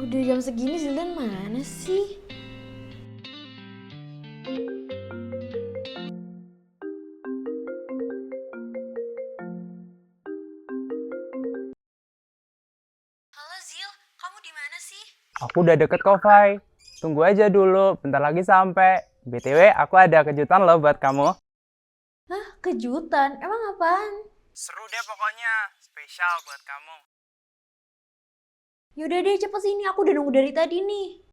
Udah jam segini Zildan mana sih? Halo Zil, kamu di mana sih? Aku udah deket kok, Fai. Tunggu aja dulu, bentar lagi sampai. BTW, aku ada kejutan loh buat kamu. Hah, kejutan? Emang apaan? Seru deh pokoknya, spesial buat kamu. Yaudah deh, cepet sini. Aku udah nunggu dari tadi nih.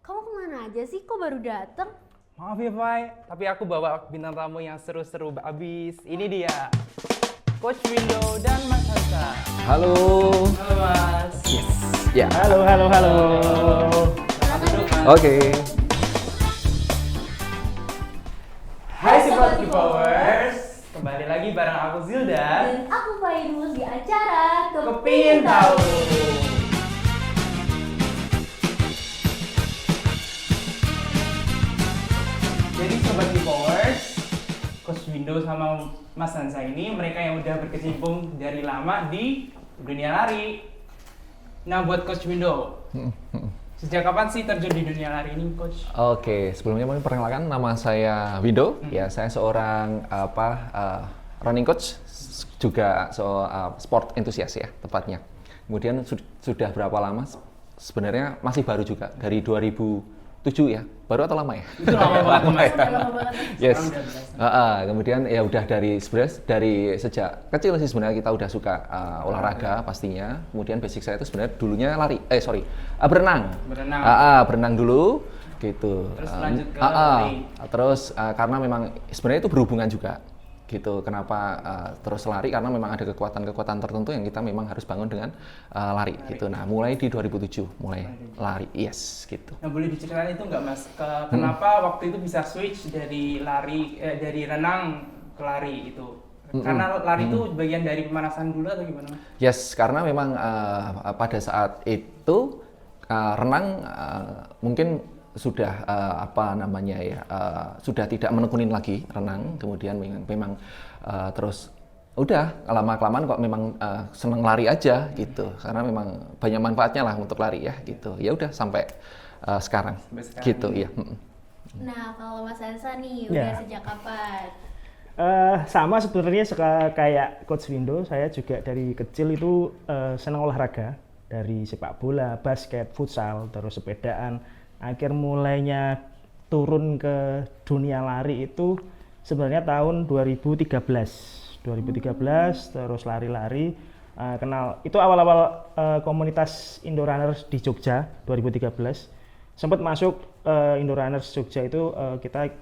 Kamu kemana aja sih? Kok baru dateng? Maaf ya, Fai, tapi aku bawa bintang tamu yang seru-seru abis. Ini dia, Coach Window dan Mas Hansa. Halo. Halo, Mas. Yes. Ya. Halo. Selamat duduk, Mas. Oke. Hai Sobat Kipowers, kembali lagi bareng aku Zildan. Dan aku Fairuz di acara Kepingin tahu. Jadi Sobat Kipowers, Coach Window sama Mas Hansa ini mereka yang udah berkecimpung dari lama di dunia lari. Nah, buat Coach Window, sejak kapan sih terjun di dunia lari ini, Coach? Oke, sebelumnya mau perkenalkan, nama saya Windo. Ya, saya seorang running coach, juga sport enthusiast ya tepatnya. Kemudian sudah berapa lama? Sebenarnya masih baru juga, dari 2007 ya. Baru atau lama ya? Itu lama banget, Mas. Udah lama banget. Yes. Sekarang udah berasa. Kemudian ya udah dari sejak kecil sih sebenarnya kita udah suka olahraga pastinya. Kemudian basic saya itu sebenarnya dulunya berenang. Berenang. Berenang dulu gitu. Terus lanjut ke lari. Terus karena memang sebenarnya itu berhubungan juga gitu. Kenapa terus lari? Karena memang ada kekuatan-kekuatan tertentu yang kita memang harus bangun dengan lari gitu. Nah, mulai di 2007 mulai lari. Yes, gitu. Nah, boleh diceritain itu nggak, Mas? Kenapa waktu itu bisa switch dari dari renang ke lari itu? Karena lari itu bagian dari pemanasan dulu atau gimana, Mas? Yes, karena memang pada saat itu renang mungkin sudah sudah tidak menekunin lagi renang. Kemudian memang terus udah lama-kelamaan kok memang seneng lari aja gitu. Karena memang banyak manfaatnya lah untuk lari ya gitu. Ya udah sampai sekarang gitu ya. Nah, kalau Mas Hansa nih, Ya. udah sejak kapan? Sama sebenarnya kayak Coach Windo, saya juga dari kecil itu senang olahraga, dari sepak bola, basket, futsal, terus sepedaan. Akhir mulainya turun ke dunia lari itu sebenarnya tahun 2013 terus lari-lari, kenal itu awal-awal komunitas Indorunners di Jogja 2013. Sempat masuk Indorunners Jogja itu,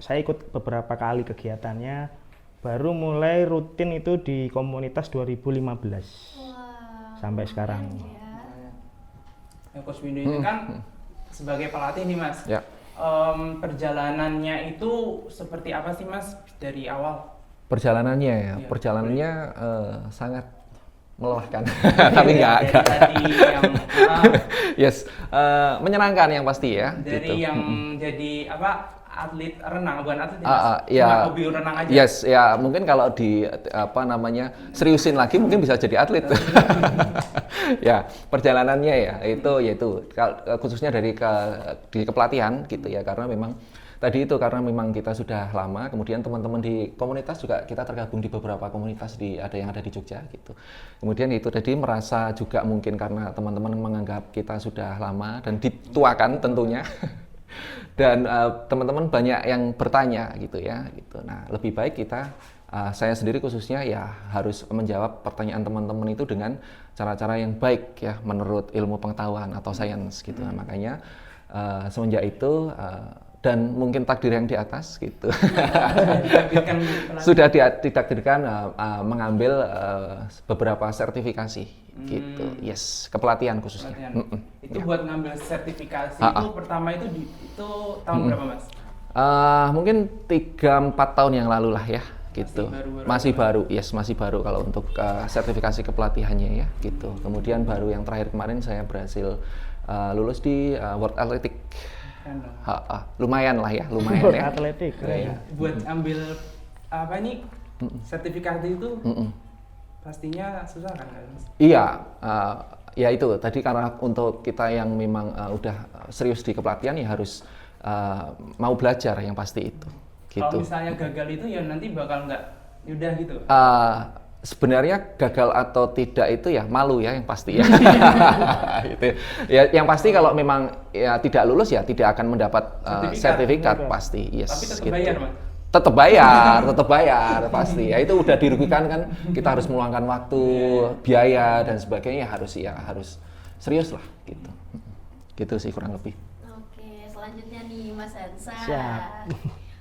saya ikut beberapa kali kegiatannya, baru mulai rutin itu di komunitas 2015 Wah, sampai sekarang. ya. Nah, Coach Window ini kan sebagai pelatih nih, Mas. Ya. Perjalanannya itu seperti apa sih, Mas, dari awal? Perjalanannya ya, Iya, perjalanannya sangat melelahkan. Tapi Dari enggak. tadi yang Yes, menyenangkan yang pasti ya. dari gitu. yang jadi atlet renang, bukan atlet ya, Ah, Mas? ah, Cuma ya. hobi renang aja. Yes, ya mungkin kalau seriusin lagi mungkin bisa jadi atlet. Ya, perjalanannya ya yaitu khususnya di kepelatihan gitu ya, karena memang tadi itu karena memang kita sudah lama, kemudian teman-teman di komunitas juga kita tergabung di beberapa komunitas yang ada di Jogja gitu. Kemudian itu tadi merasa juga mungkin karena teman-teman menganggap kita sudah lama dan dituakan tentunya. Dan teman-teman banyak yang bertanya gitu ya gitu. Nah, lebih baik saya sendiri khususnya ya harus menjawab pertanyaan teman-teman itu dengan cara-cara yang baik ya menurut ilmu pengetahuan atau sains gitu. Nah, makanya semenjak itu dan mungkin takdir yang di atas gitu Ditakdirkan pelatih. sudah ditakdirkan mengambil beberapa sertifikasi gitu, yes, kepelatihan khususnya. Pelatihan. Itu Ya. buat ngambil sertifikasi Ah, itu pertama itu tahun berapa mas? Mungkin 3-4 tahun yang lalu lah ya gitu. Masih baru-baru. Masih baru kalau untuk sertifikasi kepelatihannya ya gitu. Kemudian baru yang terakhir kemarin saya berhasil lulus di World Athletic. Keren dong. Lumayan lah ya, lumayan World ya. Athletic. Iya. Buat ambil apa ini sertifikat itu pastinya susah kan mas? Iya, ya itu tadi karena untuk kita yang memang udah serius di kepelatihan ya harus mau belajar yang pasti itu. Gitu. Kalau misalnya gagal itu ya nanti bakal nggak udah gitu. Sebenarnya gagal atau tidak itu ya malu ya yang pasti ya. Gitu. Ya yang pasti kalau memang ya tidak lulus ya tidak akan mendapat sertifikat pasti. Yes. Tapi tetap gitu. bayar mas. Tetap bayar pasti. Ya itu udah dirugikan kan, kita harus meluangkan waktu, biaya dan sebagainya harus serius lah gitu. Gitu sih kurang lebih. Oke, selanjutnya nih Mas Hansa. Siap.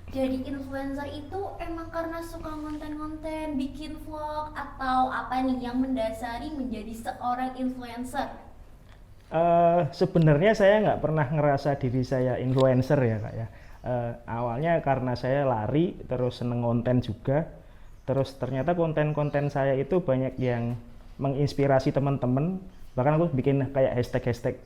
Jadi influencer itu emang karena suka konten-konten, bikin vlog atau apa nih yang mendasari menjadi seorang influencer? Sebenarnya saya nggak pernah ngerasa diri saya influencer ya kak ya. Awalnya karena saya lari terus seneng konten juga, terus ternyata konten-konten saya itu banyak yang menginspirasi teman-teman. Bahkan aku bikin kayak hashtag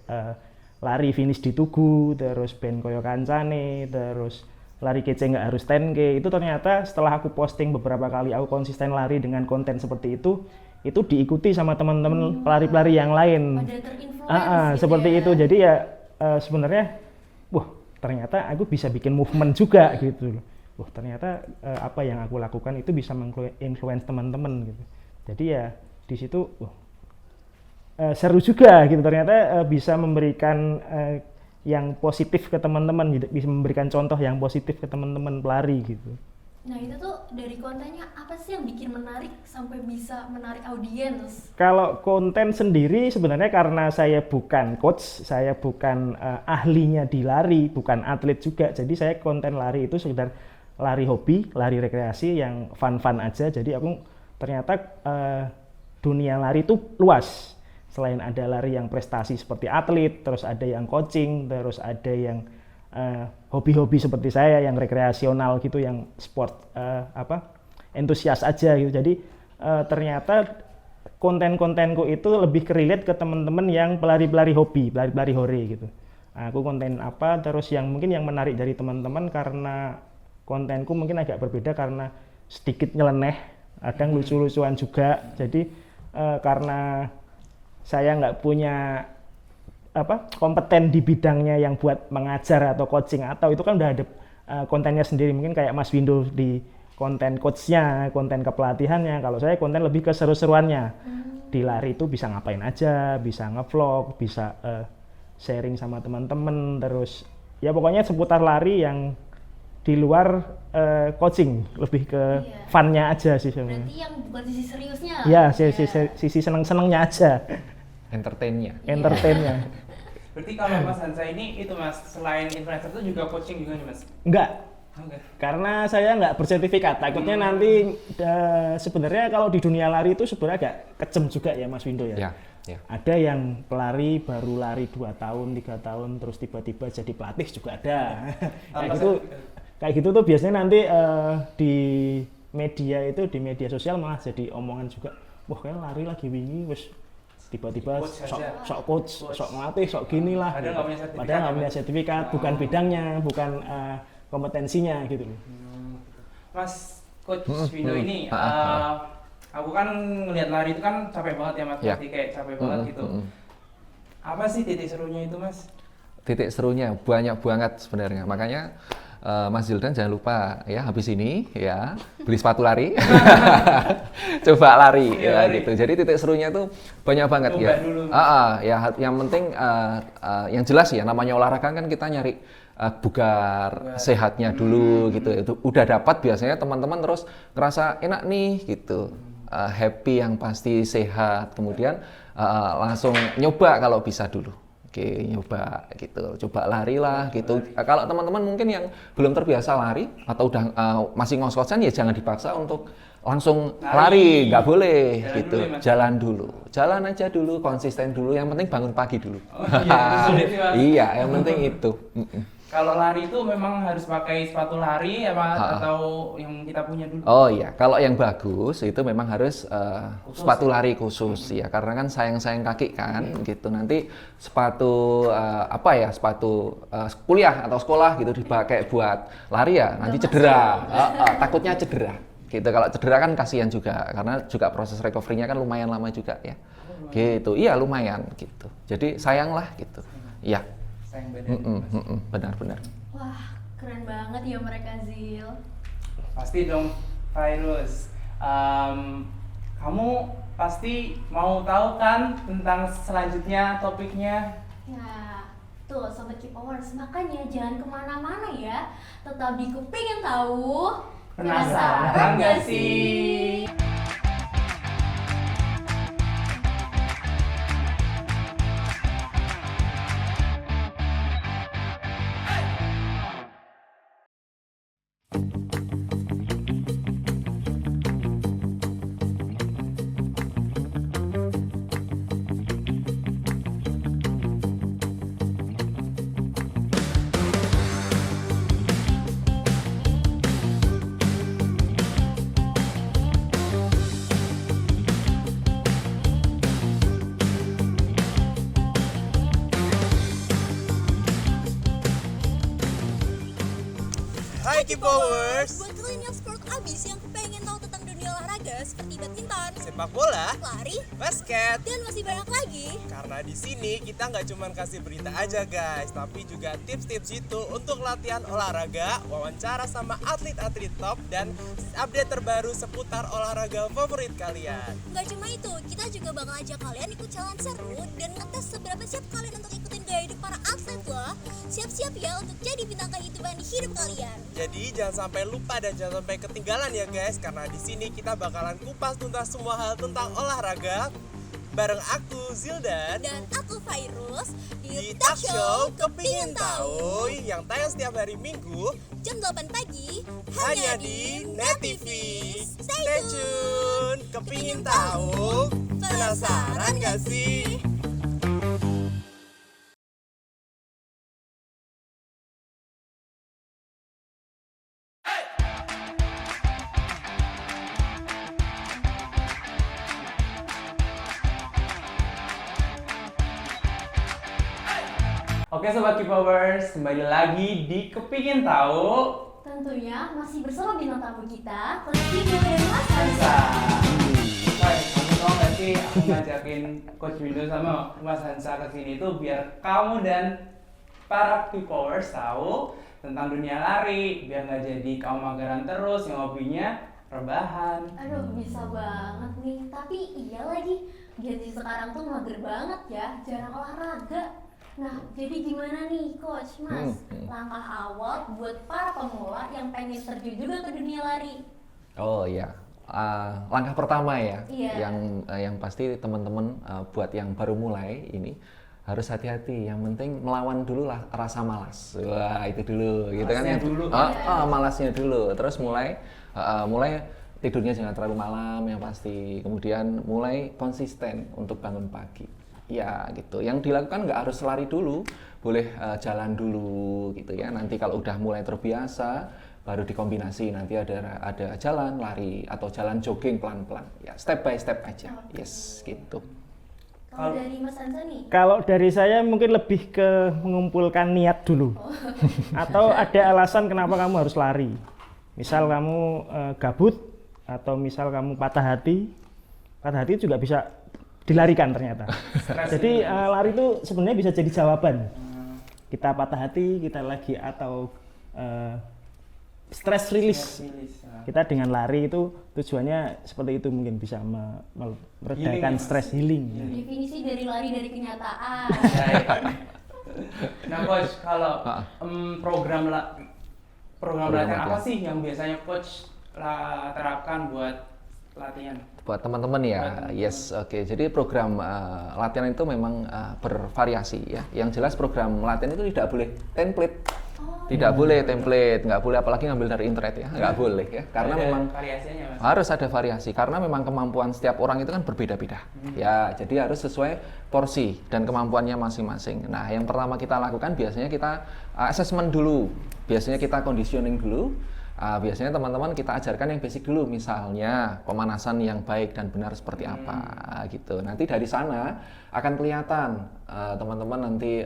lari finish di Tugu, terus ben koyo kancane, terus lari kece nggak harus 10K. Itu ternyata setelah aku posting beberapa kali aku konsisten lari dengan konten seperti itu diikuti sama teman-teman pelari-pelari yang lain. Pada terinfluence gitu Seperti ya. itu. Jadi ya sebenarnya wah ternyata aku bisa bikin movement juga gitu. Wah ternyata apa yang aku lakukan itu bisa menginfluence teman-teman gitu. Jadi ya di situ seru juga gitu. Ternyata bisa memberikan yang positif ke teman-teman, gitu. Bisa memberikan contoh yang positif ke teman-teman pelari gitu. Nah itu tuh dari kontennya apa sih yang bikin menarik sampai bisa menarik audiens? Kalau konten sendiri sebenarnya karena saya bukan coach, saya bukan ahlinya di lari, bukan atlet juga. Jadi saya konten lari itu sekedar lari hobi, lari rekreasi yang fun-fun aja. Jadi aku ternyata dunia lari itu luas. Selain ada lari yang prestasi seperti atlet, terus ada yang coaching, terus ada yang hobi-hobi seperti saya yang rekreasional gitu, yang sport entusias aja gitu. Jadi ternyata konten-kontenku itu lebih relate ke teman-teman yang pelari-pelari hobi, pelari-pelari hore gitu. Aku konten apa terus yang mungkin yang menarik dari teman-teman karena kontenku mungkin agak berbeda karena sedikit nyeleneh, kadang lucu-lucuan juga. Jadi karena saya nggak punya kompeten di bidangnya yang buat mengajar atau coaching atau itu kan udah ada kontennya sendiri, mungkin kayak Mas Windo di konten coachnya, konten kepelatihannya. Kalau saya konten lebih ke seru-seruannya. Di lari itu bisa ngapain aja, bisa ngevlog, bisa sharing sama teman-teman, terus ya pokoknya seputar lari yang di luar coaching, lebih ke funnya aja sih sebenarnya. Berarti yang bukan sisi seriusnya? Ya, sisi seneng-senengnya aja. Entertainnya. Entertainnya. Berarti kalau Mas Hansa ini itu mas selain influencer itu juga coaching juga nih mas? Enggak. Enggak. Karena saya nggak bersertifikat, takutnya nanti sebenarnya kalau di dunia lari itu sebenarnya agak kejem juga ya Mas Windo ya. Ya. Ada yang pelari baru lari 2 tahun, 3 tahun terus tiba-tiba jadi pelatih juga ada. Kayak gitu tuh biasanya nanti di media sosial malah jadi omongan juga. Wah, kayak lari lagi wingi wis tiba-tiba sok coach, sok ngelatih, sok gini lah. Padahal nggak punya sertifikat, bukan bidangnya, bukan kompetensinya gitu loh. Mas Coach Windo ini, aku kan ngelihat lari itu kan capek banget ya mas, berarti kayak capek banget gitu. Apa sih titik serunya itu mas? Titik serunya banyak banget sebenarnya, makanya Mas Zildan jangan lupa ya habis ini ya beli sepatu lari, coba lari ya lari. Gitu. Jadi titik serunya tuh banyak banget coba ya. Dulu. Ya yang penting yang jelas ya namanya olahraga kan kita nyari bugar sehatnya dulu gitu. Itu udah dapat biasanya teman-teman terus ngerasa enak nih gitu, happy yang pasti sehat. Kemudian langsung nyoba kalau bisa dulu oke nyoba gitu, coba lari lah gitu. Kalau teman-teman mungkin yang belum terbiasa lari atau udah masih ngos-ngosan, ya jangan dipaksa untuk langsung lari, nggak boleh Jalan gitu. dulu ya, Mas? Jalan aja dulu, konsisten dulu. Yang penting bangun pagi dulu. Oh, iya, sulit sih, Mas. Iya, yang penting itu. Kalau lari itu memang harus pakai sepatu lari atau yang kita punya dulu? Oh iya, kalau yang bagus itu memang harus sepatu lari khusus ya, karena kan sayang-sayang kaki kan, gitu. Nanti sepatu sepatu kuliah atau sekolah gitu dipakai buat lari ya, nanti cedera. Takutnya cedera. Gitu. Kalau cedera kan kasihan juga, karena juga proses recovery-nya kan lumayan lama juga ya. Gitu. Iya lumayan gitu. Jadi sayang lah gitu. Iya. Sayang badan. Benar-benar. Wah, keren banget ya mereka, Zil. Pasti dong, Virus. Kamu pasti mau tahu kan tentang selanjutnya topiknya? Ya, tuh Sobat K-Powers, makanya jangan kemana-mana ya. Tetap di Kupingin Tahu. Penasaran nggak sih? Hai K-Powers, Buat kalian yang sport abis yang pengen tahu tentang dunia olahraga seperti badminton, sepak bola, lari, basket. dan masih banyak lagi. Karena di sini kita nggak cuma kasih berita aja guys, tapi juga tips-tips itu untuk latihan olahraga, wawancara sama atlet-atlet top, dan update terbaru seputar olahraga favorit kalian. Nggak cuma itu, kita juga bakal ajak kalian ikut challenge seru dan ngetes seberapa siap kalian untuk ikutin gaya hidup para atlet loh. Siap-siap ya untuk jadi bintang kehidupan di hidup kalian. Jadi jangan sampai lupa dan jangan sampai ketinggalan ya guys, karena di sini kita bakalan kupas tuntas semua hal tentang olahraga bareng aku Zildan Dan aku Virus di talk show Kepingin Tahu yang tayang setiap hari Minggu jam 8 pagi hanya di Net TV. Stay tune. Kepingin tahu? Penasaran gak sih? Oke Sobat K-Powers, kembali lagi di Kepingin Tahu. Tentunya masih bersama bintang tamu kita, Coach Windo dan Mas Hansa. Kamu tau gak sih, aku ngajakin Coach Windo sama Mas Hansa ke sini tuh biar kamu dan para K-Powers tahu tentang dunia lari, biar nggak jadi kamu mageran terus yang hobinya rebahan. Aduh, bisa banget nih. Tapi iya lagi, Gen Z sekarang tuh mager banget ya, jarang olahraga. Nah, jadi gimana nih Coach, Mas? Langkah awal buat para pemula yang pengen terjun juga ke dunia lari. Oh iya, langkah pertama ya, Iya. yang pasti teman-teman buat yang baru mulai ini harus hati-hati. Yang penting melawan dulu lah rasa malas. Wah itu dulu, gitu kan? Malasnya dulu. Malasnya dulu. Terus mulai tidurnya jangan terlalu malam yang pasti. Kemudian mulai konsisten untuk bangun pagi. Ya gitu. Yang dilakukan nggak harus lari dulu, boleh jalan dulu gitu ya. Nanti kalau udah mulai terbiasa, baru dikombinasi nanti ada jalan lari atau jalan jogging pelan-pelan. Ya step by step aja. Yes gitu. Kalau dari Mas Hansa nih? Kalau dari saya mungkin lebih ke mengumpulkan niat dulu. Atau ada alasan kenapa kamu harus lari. Misal kamu gabut atau misal kamu patah hati juga bisa dilarikan ternyata. Jadi lari itu sebenarnya bisa jadi jawaban. Kita patah hati, kita lagi atau stress release. Kita dengan lari itu tujuannya seperti itu, mungkin bisa meredakan stres, healing. Ya. Definisi dari lari dari kenyataan. Nah Coach, kalau program latihan apa sih yang biasanya Coach terapkan buat latihan? buat teman-teman ya. Yes, oke. Jadi program latihan itu memang bervariasi ya. Yang jelas program latihan itu tidak boleh template. Tidak boleh template, nggak boleh apalagi ngambil dari internet ya, nggak boleh ya. Karena Ada memang variasinya, Mas. harus ada variasi karena memang kemampuan setiap orang itu kan berbeda-beda. Ya, jadi harus sesuai porsi dan kemampuannya masing-masing. Nah, yang pertama kita lakukan biasanya kita assessment dulu. Biasanya kita conditioning dulu. Biasanya teman-teman kita ajarkan yang basic dulu, misalnya pemanasan yang baik dan benar seperti apa gitu. Nanti dari sana akan kelihatan teman-teman nanti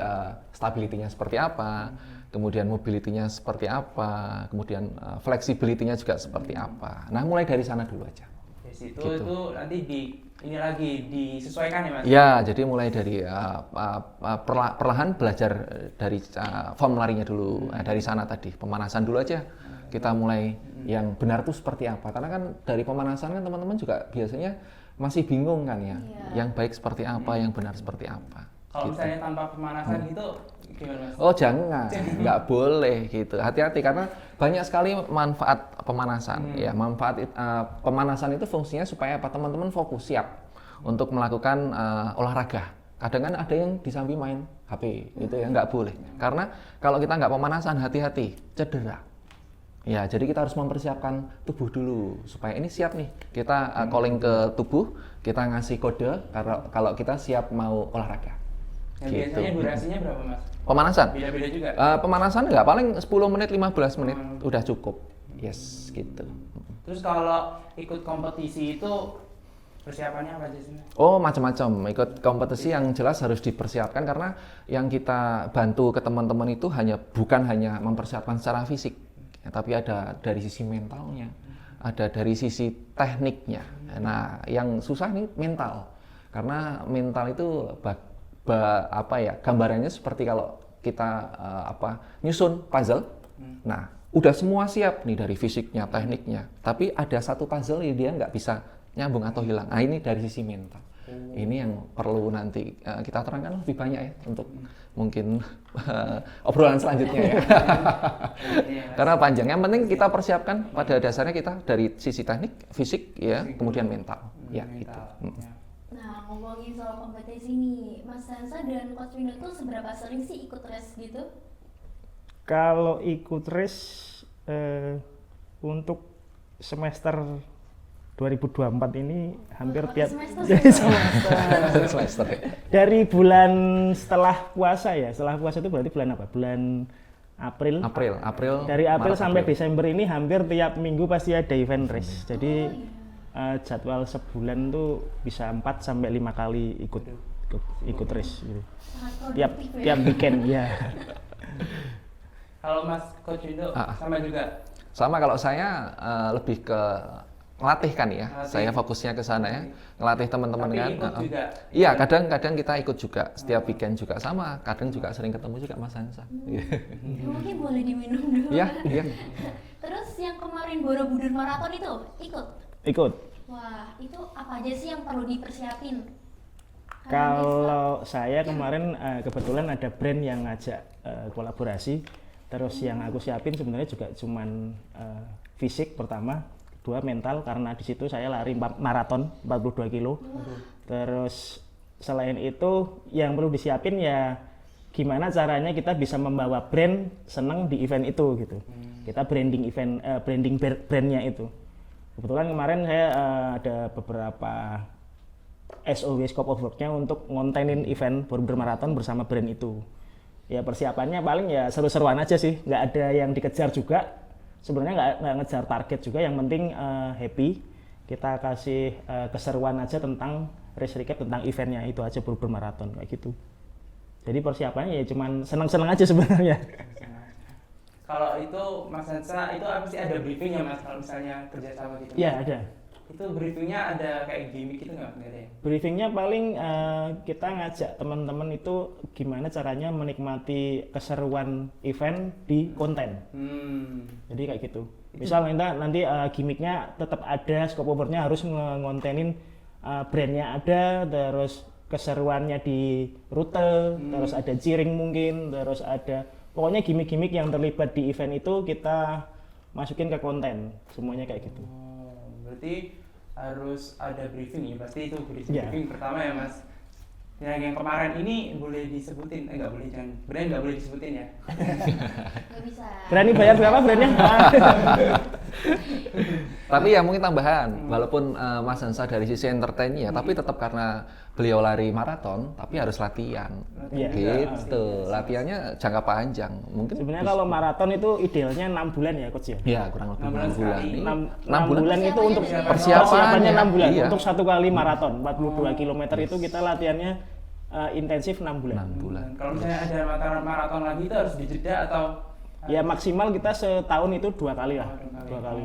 stability-nya seperti apa, kemudian mobility-nya seperti apa, kemudian flexibility-nya juga seperti apa. Nah, mulai dari sana dulu aja. Di situ Gitu. itu nanti ini lagi disesuaikan ya, Mas. Ya, jadi mulai dari perlahan belajar dari form larinya dulu. Dari sana tadi, pemanasan dulu aja. Kita mulai yang benar tuh seperti apa. Karena kan dari pemanasan kan teman-teman juga biasanya masih bingung kan ya. Yang baik seperti apa, yang benar seperti apa. Kalau Gitu. misalnya tanpa pemanasan gitu gimana, Mas? Oh jangan, nggak boleh gitu. Hati-hati karena banyak sekali manfaat pemanasan. Ya, manfaat pemanasan itu fungsinya supaya apa? Teman-teman fokus siap untuk melakukan olahraga. Kadang kan ada yang di samping main HP, gitu ya nggak boleh. Karena kalau kita nggak pemanasan, hati-hati cedera. Ya, jadi kita harus mempersiapkan tubuh dulu supaya ini siap nih. Kita calling ke tubuh, kita ngasih kode kalau kita siap mau olahraga. Yang biasanya durasinya berapa, Mas? Pemanasan. Beda-beda juga. Pemanasan nggak paling 10 menit 15 menit udah cukup. Yes, gitu. Terus kalau ikut kompetisi itu persiapannya apa aja sih, Mas? Oh, macam-macam. Ikut kompetisi yang jelas harus dipersiapkan karena yang kita bantu ke teman-teman itu bukan hanya mempersiapkan secara fisik, ya, tapi ada dari sisi mentalnya, ada dari sisi tekniknya. Nah, yang susah nih mental. Karena mental itu gambarannya seperti kalau kita nyusun puzzle. Nah, udah semua siap nih dari fisiknya, tekniknya. Tapi ada satu puzzle yang dia nggak bisa nyambung atau hilang. Nah, ini dari sisi mental. Ini yang perlu nanti kita terangkan lebih banyak ya untuk mungkin obrolan selanjutnya ya. Karena panjang. Yang penting kita persiapkan pada dasarnya kita dari sisi teknik, fisik ya, kemudian mental. Ya, gitu. Nah, ngomongin soal kompetisi nih, Mas Hansa dan Coach Windo tuh seberapa sering sih ikut race gitu? Kalau ikut race untuk semester 2024 ini hampir tiap Semester. dari bulan setelah puasa ya. Setelah puasa itu berarti bulan apa? Bulan April. April. Dari April Maret, sampai April. Desember ini hampir tiap minggu pasti ada event race. Jadi jadwal sebulan tuh bisa 4 sampai 5 kali ikut race gitu. Tiap weekend ya. Kalau Mas Coach Windo sama juga. Sama kalau saya lebih ke ngelatih kan ya. Ngelatih. Saya fokusnya ke sana ya. Ngelatih teman-teman Tapi kan. ikut juga. Iya, kadang-kadang kita ikut juga. Setiap weekend juga sama. Kadang juga sering ketemu juga Mas Hansa. Mungkin boleh diminum dulu. Iya, iya. Terus yang kemarin Borobudur Marathon itu ikut? Ikut. Wah, itu apa aja sih yang perlu dipersiapin? Kalau saya kemarin kebetulan ada brand yang ngajak kolaborasi. Terus yang aku siapin sebenarnya juga cuman fisik pertama, kedua mental karena di situ saya lari maraton 42 kilo. Terus selain itu yang perlu disiapin ya gimana caranya kita bisa membawa brand seneng di event itu gitu. Kita branding brandnya itu. Kebetulan kemarin saya ada beberapa SOW scope of work-nya untuk ngontenin event Borobudur Marathon bersama brand itu. Ya persiapannya paling ya seru-seruan aja sih, nggak ada yang dikejar juga. Sebenarnya nggak ngejar target juga, yang penting happy. Kita kasih keseruan aja tentang race recap, tentang eventnya itu aja Borobudur Marathon kayak gitu. Jadi persiapannya ya cuman senang-senang aja sebenarnya. Kalau itu Mas Hansa itu apa sih, ada briefingnya Mas kalau misalnya kerjasama gitu? Iya ada. Itu briefingnya ada kayak gimmick gitu nggak ada ya? Briefingnya paling kita ngajak teman-teman itu gimana caranya menikmati keseruan event di konten. Jadi kayak gitu. Misal nanti gimmicknya tetap ada, scope over-nya harus ngontenin brandnya ada, terus keseruannya di rute, terus ada cheering mungkin, terus ada pokoknya gimmick-gimmick yang terlibat di event itu kita masukin ke konten, semuanya kayak gitu. Berarti harus ada briefing ya, pasti itu Iya. briefing pertama ya Mas. Yang kemarin ini boleh disebutin, nggak boleh, jangan, brand nggak boleh disebutin ya. Nggak bisa. Berani bayar berapa brandnya? Tapi ya mungkin tambahan, walaupun Mas Hansa dari sisi entertain ya, tapi tetap karena beliau lari maraton, tapi harus latihan. Iya. Gitu, latihannya jangka panjang. Mungkin Sebenarnya kalau maraton itu idealnya 6 bulan ya coach ya. ya kurang lebih 6 bulan 6 bulan. sekali. 6 bulan itu untuk Persiapannya, 6 bulan iya. untuk satu kali maraton 42 km itu kita latihannya intensif 6 bulan. 6 bulan. Kalau misalnya ada maraton lagi itu harus dijeda atau Ya maksimal kita setahun itu 2 kali lah, Oh, 2 kali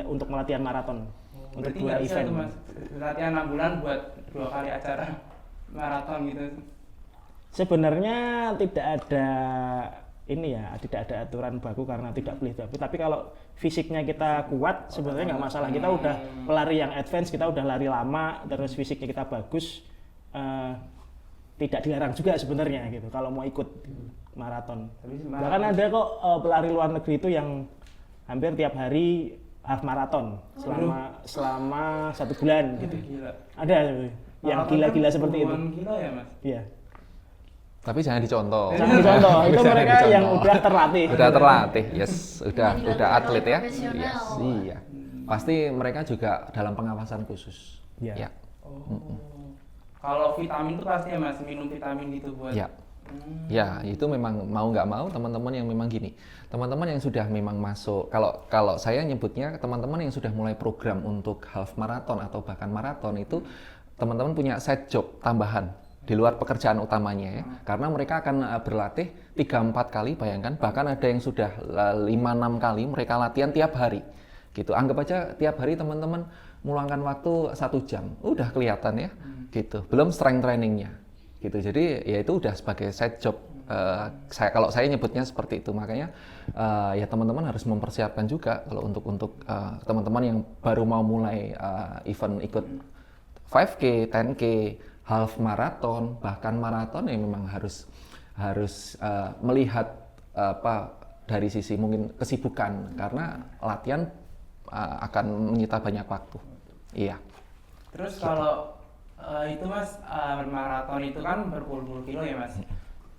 untuk melatihan maraton untuk berarti 2 nggak bisa event. tuh Mas latihan 6 bulan buat 2 kali acara maraton gitu. Sebenarnya tidak ada ini ya, tidak ada aturan baku karena tidak boleh baku. Tapi kalau fisiknya kita kuat, sebenarnya nggak masalah. Kita udah pelari yang advance, kita udah lari lama, terus fisiknya kita bagus, tidak dilarang juga sebenarnya gitu. Kalau mau ikut maraton. Bahkan ada kok pelari luar negeri itu yang hampir tiap hari half maraton selama 1 bulan gitu. Gila. Ada yang Maraton gila-gila kan seperti itu. puluhan kilo ya Mas. Iya. Tapi jangan dicontoh. Jangan dicontoh, itu Jangan mereka dicontoh. yang udah terlatih. Udah terlatih, yes, Jadi udah dilakukan atlet ya. profesional. Yes, iya. Pasti mereka juga dalam pengawasan khusus. Iya. Ya. Oh. Kalau vitamin tuh pasti ya Mas, minum vitamin gitu buat. Ya. Ya, itu memang mau nggak mau teman-teman yang memang gini. Teman-teman yang sudah memang masuk, kalau saya nyebutnya teman-teman yang sudah mulai program untuk half marathon atau bahkan maraton itu teman-teman punya side job tambahan di luar pekerjaan utamanya ya. Karena mereka akan berlatih 3-4 kali, bayangkan, bahkan ada yang sudah 5-6 kali mereka latihan tiap hari. Gitu. Anggap aja tiap hari teman-teman meluangkan waktu 1 jam. Udah kelihatan ya. Gitu. Belum strength trainingnya. Gitu. Jadi ya itu udah sebagai side job. Kalau saya nyebutnya seperti itu, makanya ya teman-teman harus mempersiapkan juga kalau untuk teman-teman yang baru mau mulai event ikut 5K, 10K, half marathon, bahkan maraton yang memang harus melihat dari sisi mungkin kesibukan karena latihan akan menyita banyak waktu. Iya. Terus kalau itu Mas, maraton itu kan berpuluh-puluh kilo ya Mas.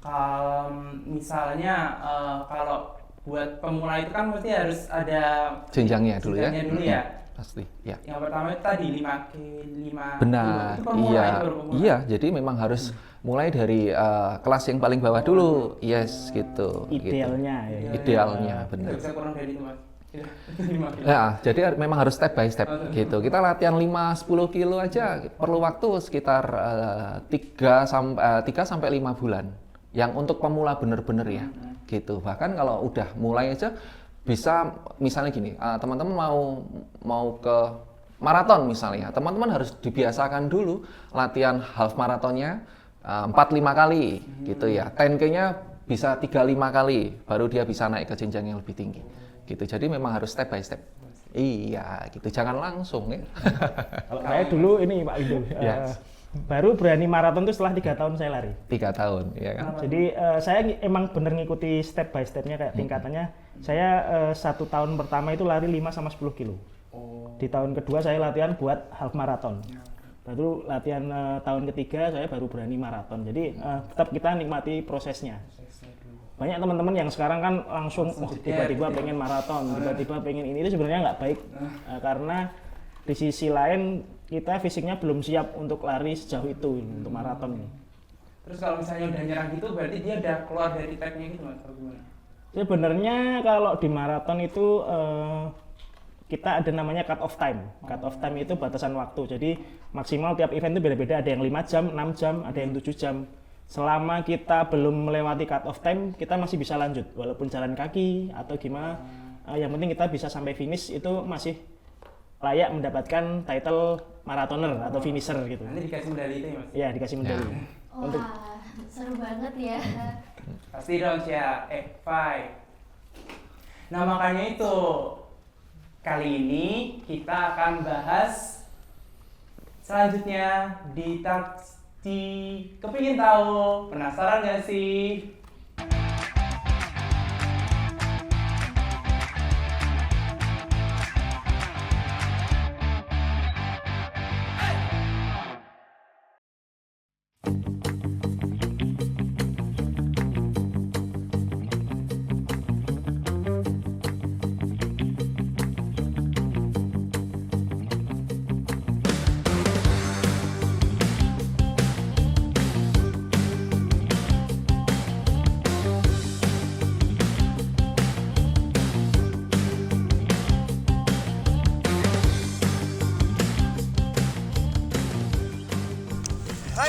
Kalau misalnya kalau buat pemula itu kan mesti harus ada Jenjangnya dulu ya. jenjangnya dulu ya. Pasti, ya. Yang pertama itu tadi 5K, 5 Benar, itu pemula, iya, itu baru pemula. iya. Jadi memang harus mulai dari kelas yang paling bawah dulu, yes, gitu. Idealnya ya. Gitu. Idealnya, Nggak benar. bisa kurang dari itu Mas. 5 kilo. Ya, jadi memang harus step by step gitu. Kita latihan 5-10 kilo aja perlu waktu sekitar 3 sampai 5 bulan. Yang untuk pemula bener-bener ya, gitu. Bahkan kalau udah mulai aja bisa misalnya gini, teman-teman mau ke maraton misalnya, teman-teman harus dibiasakan dulu latihan half maratonnya 4-5 kali gitu ya. 10K-nya bisa 3-5 kali baru dia bisa naik ke jenjang yang lebih tinggi. Gitu. Jadi memang harus step by step. Iya, gitu. Jangan langsung ya. Kalau saya dulu ini Pak Windo, Yes. baru berani maraton itu setelah 3 tahun saya lari. 3 tahun, ya kan? Jadi saya emang bener ngikuti step by stepnya kayak tingkatannya. Saya 1 tahun pertama itu lari 5 sama 10 kilo. Di tahun kedua saya latihan buat half maraton. Baru latihan tahun ketiga saya baru berani maraton. Jadi tetap kita nikmati prosesnya. Banyak teman-teman yang sekarang kan langsung tiba-tiba pengen maraton, tiba-tiba pengen ini, itu sebenarnya nggak baik karena di sisi lain kita fisiknya belum siap untuk lari sejauh itu untuk maraton ini. Terus kalau misalnya udah nyerang gitu berarti dia udah keluar dari tagnya gitu Mas, atau gimana? Sebenarnya kalau di maraton itu kita ada namanya cut off time. Cut off time itu batasan waktu. Jadi maksimal tiap event itu beda-beda. Ada yang 5 jam, 6 jam, ada yang 7 jam. Selama kita belum melewati cut off time, kita masih bisa lanjut. Walaupun jalan kaki atau gimana, yang penting kita bisa sampai finish itu masih layak mendapatkan title marathoner atau finisher gitu. Nanti dikasih medali itu ya Mas? Ya, dikasih medali. Wah, seru banget ya. Pasti dong ya, five. Nah makanya itu kali ini kita akan bahas selanjutnya di Kepingin Tahu, penasaran gak sih?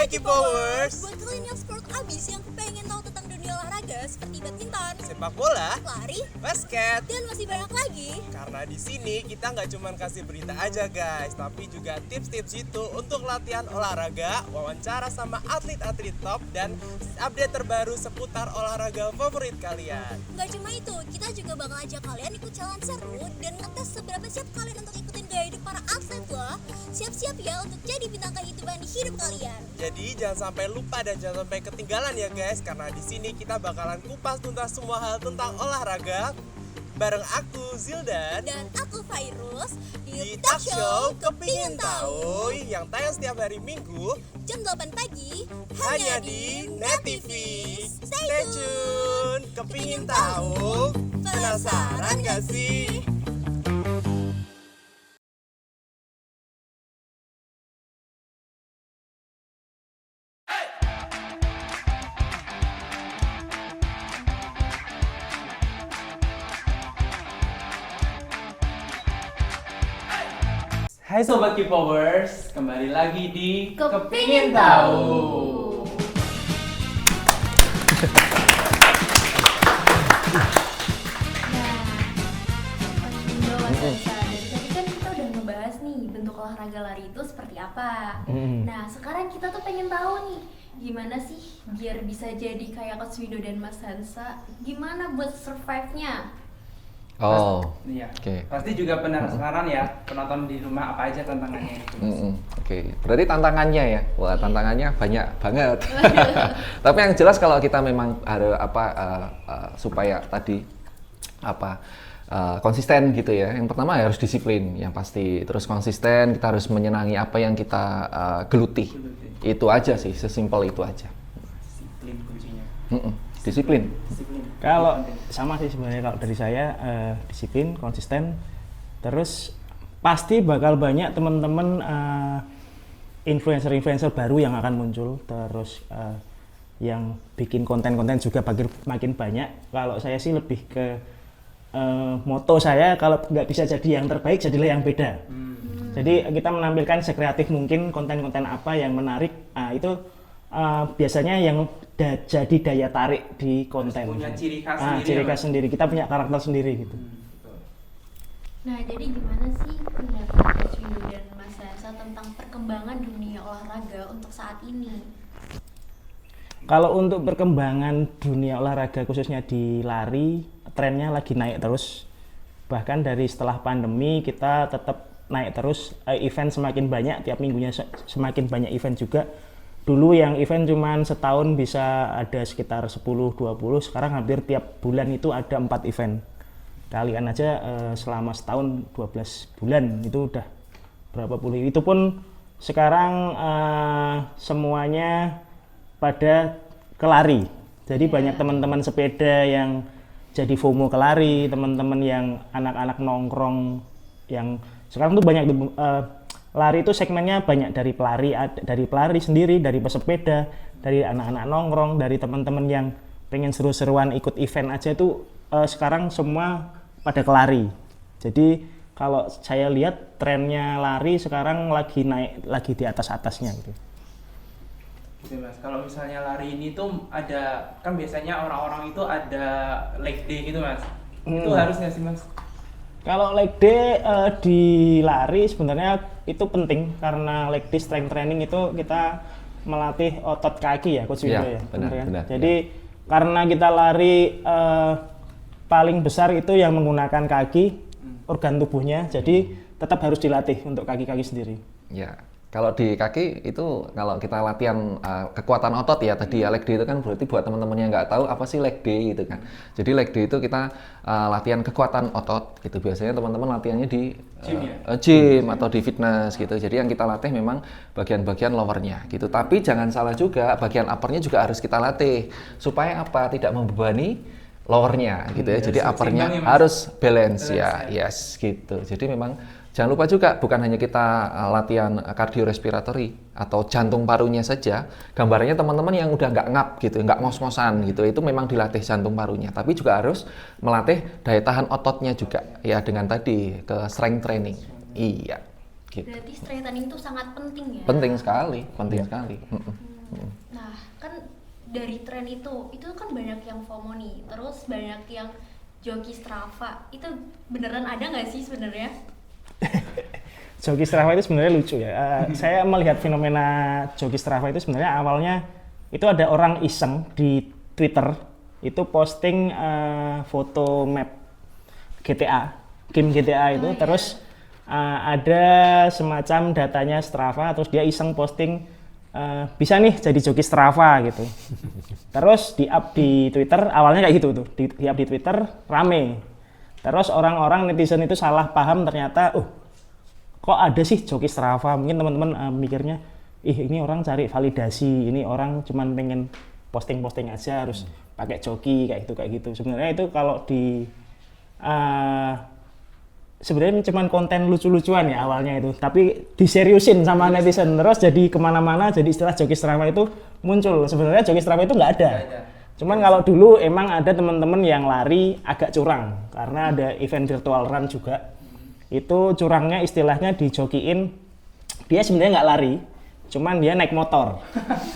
Sobat K-Powers. Buat kalian yang sport abis yang pengen tahu tentang dunia olahraga seperti badminton, Sepak bola, lari, basket. dan masih banyak lagi. Karena di sini kita nggak cuma kasih berita aja guys, tapi juga tips-tips itu untuk latihan olahraga, wawancara sama atlet-atlet top, dan update terbaru seputar olahraga favorit kalian. Nggak cuma itu, kita juga bakal ajak kalian ikut challenge seru dan ngetes seberapa siap kalian untuk ikutin gaya hidup para atlet loh. Siap-siap ya untuk jadi bintang kehidupan di hidup kalian. Jadi jangan sampai lupa dan jangan sampai ketinggalan ya guys, karena di sini kita bakalan kupas tuntas semua hal tentang olahraga bareng aku Zildan Dan aku Fairuz di talk show Kepingin Tahu yang tayang setiap hari Minggu jam 8 pagi hanya di Net TV. Stay tune. Kepingin tahu? Penasaran gak sih? Hai Sobat K-Powers, kembali lagi di Kepingin Tahu. Nah, Coach Windo, Mas Elsa, dari tadi kan kita udah ngebahas nih bentuk olahraga lari itu seperti apa. Nah, sekarang kita tuh pengen tahu nih, gimana sih biar bisa jadi kayak Coach Windo dan Mas Hansa, gimana buat survive-nya? Oh, Iya. Oke. Pasti juga penasaran ya, penonton di rumah apa aja tantangannya itu. Oke. Berarti tantangannya ya, wah tantangannya banyak banget. Tapi yang jelas kalau kita memang ada supaya tadi konsisten gitu ya. Yang pertama harus disiplin, yang pasti. Terus konsisten, kita harus menyenangi apa yang kita geluti. Itu aja sih, sesimpel itu aja. Disiplin kuncinya. Disiplin. Disiplin. Kalau sama sih sebenarnya kalau dari saya disiplin, konsisten, terus pasti bakal banyak teman-teman influencer-influencer baru yang akan muncul, terus yang bikin konten-konten juga makin banyak. Kalau saya sih lebih ke moto saya, kalau nggak bisa jadi yang terbaik, jadilah yang beda. Jadi kita menampilkan sekreatif mungkin konten-konten apa yang menarik, itu biasanya yang jadi daya tarik di konten. Punya ciri khas sendiri. Ciri ya, khas Mas? sendiri, kita punya karakter sendiri gitu. Betul. Nah, jadi gimana sih pendapat Coach Windo dan Mas Hansa tentang perkembangan dunia olahraga untuk saat ini? Kalau untuk perkembangan dunia olahraga khususnya di lari, trennya lagi naik terus. Bahkan dari setelah pandemi kita tetap naik terus, event semakin banyak, tiap minggunya semakin banyak event juga. Dulu yang event cuman setahun bisa ada sekitar 10-20, sekarang hampir tiap bulan itu ada 4 event. Kalian aja selama setahun 12 bulan itu udah berapa puluh. Itu pun sekarang semuanya pada kelari. Jadi banyak teman-teman sepeda yang jadi FOMO kelari, teman-teman yang anak-anak nongkrong yang sekarang tuh banyak lari itu segmennya banyak dari pelari sendiri, dari pesepeda, dari anak-anak nongkrong, dari teman-teman yang pengen seru-seruan ikut event aja itu sekarang semua pada kelari. Jadi kalau saya lihat trennya lari sekarang lagi naik, lagi di atas-atasnya gitu. Gitu Mas, kalau misalnya lari ini tuh ada, kan biasanya orang-orang itu ada leg day gitu Mas. Itu harus nggak sih Mas? Kalau leg day di lari sebenarnya itu penting karena leg day strength training itu kita melatih otot kaki ya Coach Windo ya. Benar. Jadi karena kita lari paling besar itu yang menggunakan kaki, organ tubuhnya, jadi tetap harus dilatih untuk kaki-kaki sendiri. Ya, kalau di kaki itu kalau kita latihan kekuatan otot ya tadi ya, leg day itu kan berarti buat teman-teman yang nggak tahu apa sih leg day gitu kan. Jadi leg day itu kita latihan kekuatan otot gitu. Biasanya teman-teman latihannya di gym atau di fitness gitu. Jadi yang kita latih memang bagian-bagian lowernya gitu. Tapi jangan salah juga, bagian uppernya juga harus kita latih supaya apa? Tidak membebani lowernya gitu ya. Jadi uppernya harus balance ya, yes gitu. Jadi memang jangan lupa juga bukan hanya kita latihan kardiorespiratory atau jantung parunya saja. Gambarnya teman-teman yang udah nggak ngap gitu, nggak ngos-ngosan gitu, itu memang dilatih jantung parunya. Tapi juga harus melatih daya tahan ototnya juga ya dengan tadi ke strength training. Iya. Gitu. Berarti strength training itu sangat penting ya? Penting sekali. Nah, kan dari tren itu kan banyak yang FOMO nih, terus banyak yang joki Strava. Itu beneran ada nggak sih sebenarnya? Joki Strava itu sebenarnya lucu ya. Saya melihat fenomena joki Strava itu sebenarnya awalnya itu ada orang iseng di Twitter itu posting foto map GTA, game GTA itu, terus ada semacam datanya Strava, terus dia iseng posting bisa nih jadi joki Strava gitu. Terus di-up di Twitter, awalnya kayak gitu tuh, di-up di Twitter rame. Terus orang-orang netizen itu salah paham ternyata, kok ada sih joki Strava? Mungkin teman-teman mikirnya, ini orang cari validasi, ini orang cuman pengen posting-posting aja harus pakai joki kayak gitu. Sebenarnya itu kalau di sebenarnya cuman konten lucu-lucuan ya awalnya itu, tapi diseriusin sama netizen terus jadi kemana-mana, jadi istilah joki Strava itu muncul. Sebenarnya joki Strava itu nggak ada. Cuman kalau dulu emang ada teman-teman yang lari agak curang karena ada event virtual run juga. Itu curangnya istilahnya dijokiin, dia sebenarnya nggak lari, cuman dia naik motor,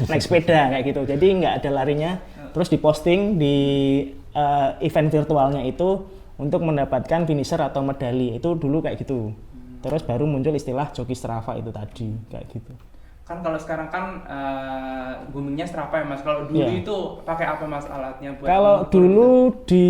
naik sepeda kayak gitu. Jadi nggak ada larinya, terus diposting di event virtualnya itu untuk mendapatkan finisher atau medali. Itu dulu kayak gitu. Terus baru muncul istilah joki Strava itu tadi kayak gitu. Kan kalau sekarang kan boomingnya Strava ya Mas. Kalau dulu itu pakai apa Mas alatnya buat Kalau mengukur dulu di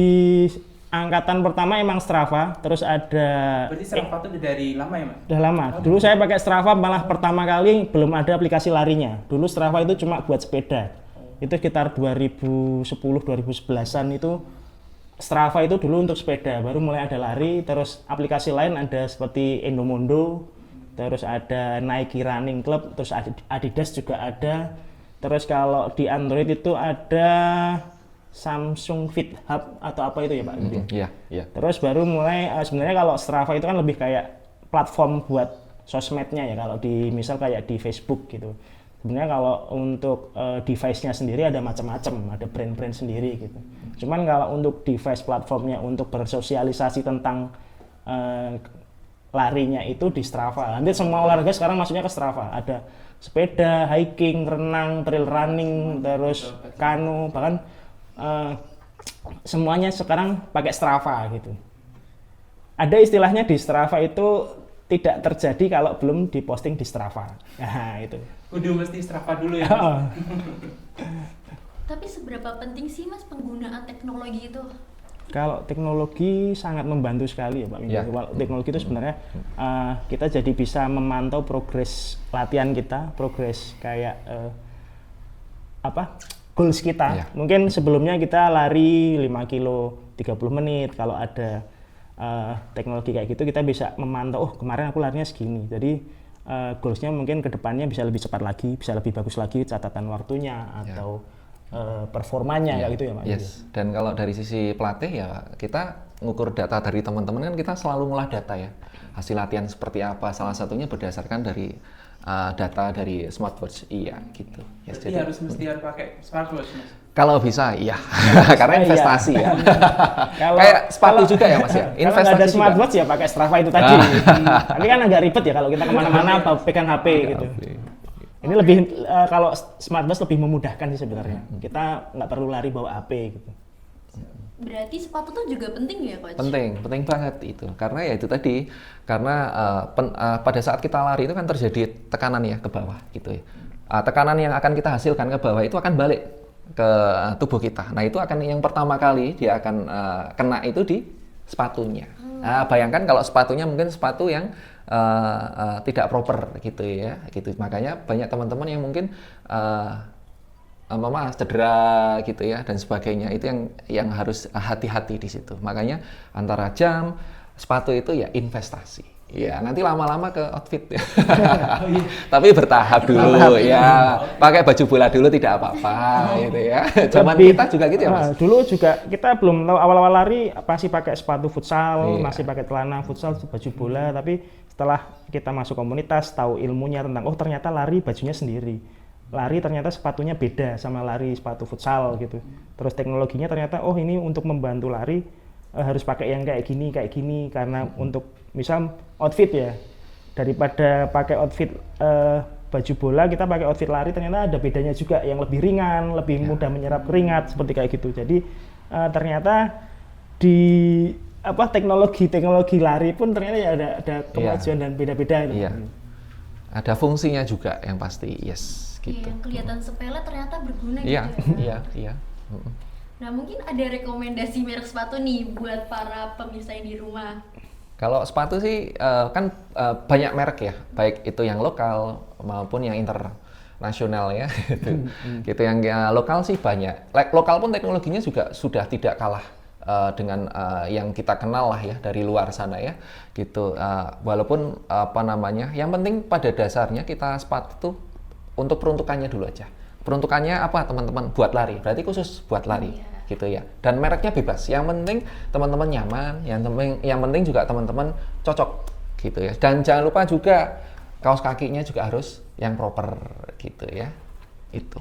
angkatan pertama emang Strava, terus ada berarti Strava itu udah dari lama ya Mas? udah lama. Dulu saya pakai Strava malah pertama kali belum ada aplikasi larinya. Dulu Strava itu cuma buat sepeda. Itu sekitar 2010-2011an itu Strava itu dulu untuk sepeda, baru mulai ada lari, terus aplikasi lain ada seperti Endomondo, terus ada Nike Running Club, terus Adidas juga ada. Terus kalau di Android itu ada Samsung Fit Hub atau apa itu ya Pak? Iya. Terus baru mulai sebenarnya kalau Strava itu kan lebih kayak platform buat sosmednya ya, kalau di misal kayak di Facebook gitu. Sebenarnya kalau untuk device-nya sendiri ada macam-macam, ada brand-brand sendiri gitu. Cuman kalau untuk device platformnya untuk bersosialisasi tentang larinya itu di Strava. Hampir semua olahraga sekarang masuknya ke Strava. Ada sepeda, hiking, renang, trail running, terus kanu, bahkan semuanya sekarang pakai Strava gitu. Ada istilahnya di Strava itu tidak terjadi kalau belum diposting di Strava. Nah, itu. Udah mesti Strava dulu ya Mas? Tapi seberapa penting sih Mas penggunaan teknologi itu? Kalau teknologi sangat membantu sekali ya Pak Windu. Ya. Kalau teknologi itu sebenarnya kita jadi bisa memantau progres latihan kita, progres kayak goals kita. Ya. Mungkin sebelumnya kita lari 5 kilo 30 menit, kalau ada teknologi kayak gitu kita bisa memantau, kemarin aku larinya segini. Jadi goalsnya mungkin ke depannya bisa lebih cepat lagi, bisa lebih bagus lagi catatan waktunya atau performanya kayak gitu ya Pak. Yes. Dan kalau dari sisi pelatih ya kita ngukur data dari teman-teman kan kita selalu ngolah data ya. Hasil latihan seperti apa, salah satunya berdasarkan dari data dari smartwatch gitu. Yes, Jadi harus pakai smartwatch Mas? Kalau bisa iya, karena investasi ya. Kalau- Kayak sepatu kalau- juga ya Mas ya. Kalau nggak Investasi ada juga. smartwatch ya pakai Strava itu tadi. Tapi kan agak ribet ya kalau kita kemana-mana pegang HP gitu. Ini lebih kalau smartwatch lebih memudahkan sih sebenarnya. Kita nggak perlu lari bawa HP gitu. Berarti sepatu tuh juga penting ya Coach? Penting banget itu. Karena ya itu tadi, karena pada saat kita lari itu kan terjadi tekanan ya ke bawah gitu ya. Tekanan yang akan kita hasilkan ke bawah itu akan balik ke tubuh kita. Nah itu akan yang pertama kali dia akan kena itu di sepatunya. Nah, bayangkan kalau sepatunya mungkin sepatu yang tidak proper gitu ya, gitu. Makanya banyak teman-teman yang mungkin cedera gitu ya dan sebagainya. Itu yang harus hati-hati di situ. Makanya antara jam, sepatu itu ya investasi. Ya nanti lama-lama ke outfit ya. Tapi bertahap dulu ya. Pakai baju bola dulu tidak apa-apa gitu ya. Zaman kita juga gitu ya Mas. Dulu juga kita belum tahu, awal-awal lari masih pakai sepatu futsal, masih pakai celana futsal, baju bola. Tapi setelah kita masuk komunitas, tahu ilmunya tentang ternyata lari bajunya sendiri. Lari ternyata sepatunya beda sama lari sepatu futsal gitu. Terus teknologinya ternyata ini untuk membantu lari harus pakai yang kayak gini karena untuk misal outfit ya, daripada pakai outfit baju bola kita pakai outfit lari ternyata ada bedanya juga yang lebih ringan, lebih mudah menyerap keringat seperti kayak gitu. Jadi ternyata di teknologi lari pun ternyata ya ada kemajuan dan beda-beda. Iya. Ada fungsinya juga yang pasti, yes, gitu. Yang kelihatan sepele ternyata berguna Iya, gitu ya. iya. Nah mungkin ada rekomendasi merek sepatu nih buat para pemirsa yang di rumah. Kalau sepatu sih kan banyak merek ya, baik itu yang lokal maupun yang internasional ya. Gitu yang lokal sih banyak. Lokal pun teknologinya juga sudah tidak kalah dengan yang kita kenal lah ya dari luar sana ya. Gitu. Walaupun yang penting pada dasarnya kita sepatu tuh untuk peruntukannya dulu aja. Peruntukannya apa teman-teman? Buat lari. Berarti khusus buat lari. Gitu ya. Dan mereknya bebas. Yang penting teman-teman nyaman, yang penting juga teman-teman cocok gitu ya. Dan jangan lupa juga kaos kakinya juga harus yang proper gitu ya. Itu.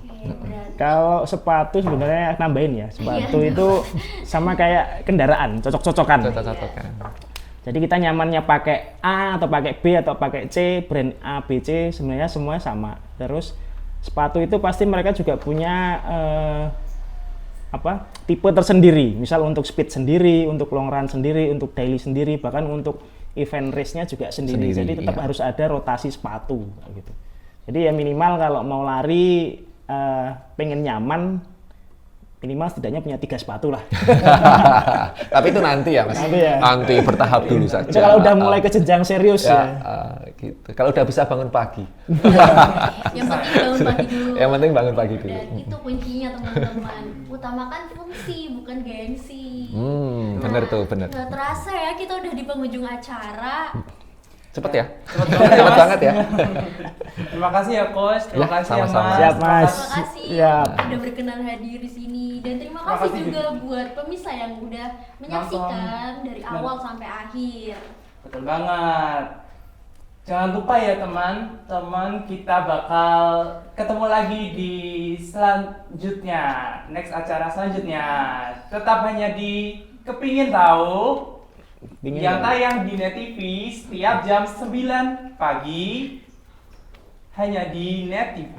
Kalau sepatu sebenarnya nambahin ya. Sepatu itu sama kayak kendaraan, cocok-cocokan. Cocok-cocokan. Jadi kita nyamannya pakai A atau pakai B atau pakai C, brand A, B, C sebenarnya semuanya sama. Terus sepatu itu pasti mereka juga punya tipe tersendiri, misal untuk speed sendiri, untuk long run sendiri, untuk daily sendiri, bahkan untuk event race-nya juga sendiri. Jadi tetap harus ada rotasi sepatu gitu. Jadi ya minimal kalau mau lari pengen nyaman, minimal setidaknya punya 3 sepatu lah. Tapi itu nanti ya Mas. Nanti bertahap dulu saja. Itu kalau udah mulai ke jenjang serius ya. Gitu. Kalau udah bisa bangun pagi. Yang penting bangun pagi dulu. Yang penting bangun pagi dulu. Dan itu kuncinya teman-teman. Utamakan fungsi bukan gengsi. Bener tuh, bener. Nggak terasa ya kita udah di penghujung acara. Cepet ya? Cepet banget ya? Terima kasih ya Coach, terima Ya, kasih sama-sama. ya Mas. Siap, Mas. Terima kasih Siap. udah berkenan hadir di sini dan terima Terima kasih kasih juga buat pemirsa yang udah menyaksikan dari awal sampai akhir. Betul banget. Jangan lupa ya teman-teman, kita bakal ketemu lagi di selanjutnya, next acara selanjutnya. Tetap hanya di Kepingin Tahu yang tayang di Net TV setiap jam 9 pagi hanya di Net TV.